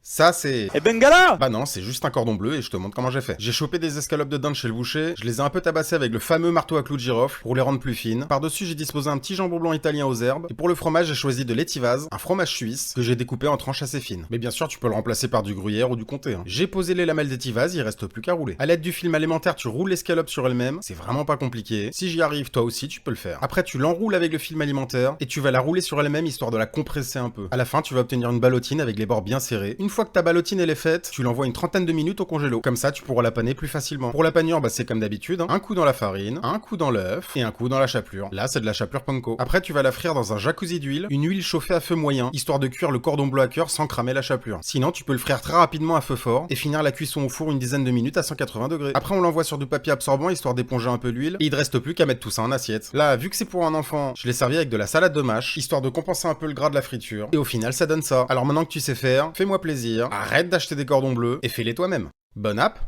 Ça c'est... Et Bengala! Bah non, c'est juste un cordon bleu et je te montre comment j'ai fait. J'ai chopé des escalopes de dinde chez le boucher, je les ai un peu tabassées avec le fameux marteau à clous de girofle pour les rendre plus fines. Par-dessus, j'ai disposé un petit jambon blanc italien aux herbes. Et pour le fromage, j'ai choisi de l'étivase, un fromage suisse que j'ai découpé en tranches assez fines. Mais bien sûr, tu peux le remplacer par du gruyère ou du comté. J'ai posé les lamelles d'étivase, il reste plus qu'à rouler. À l'aide du film alimentaire, tu roules l'escalope sur elle-même, c'est vraiment pas compliqué. Si j'y arrive, toi aussi, tu peux le faire. Après, tu l'enroules avec le film alimentaire et tu vas la rouler sur elle-même histoire de la compresser un peu. À la fin, tu vas obtenir une ballotine avec les bords bien serrés. Une fois que ta ballotine elle est faite, tu l'envoies une trentaine de minutes au congélo. Comme ça, tu pourras la paner plus facilement. Pour la panure, bah c'est comme d'habitude, hein. Un coup dans la farine, un coup dans l'œuf et un coup dans la chapelure. Là, c'est de la chapelure panko. Après, tu vas la frire dans un jacuzzi d'huile, une huile chauffée à feu moyen, histoire de cuire le cordon bleu à cœur sans cramer la chapelure. Sinon, tu peux le frire très rapidement à feu fort et finir la cuisson au four une dizaine de minutes à 180 degrés. Après, on l'envoie sur du papier absorbant histoire d'éponger un peu l'huile et il ne reste plus qu'à mettre tout ça en assiette. Là, vu que c'est pour un enfant, je l'ai servi avec de la salade de mâche, histoire de compenser un peu le gras de la friture. Et au final, ça donne ça. Alors maintenant que tu sais faire, fais-moi plaisir, arrête d'acheter des cordons bleus et fais-les toi-même. Bonne app!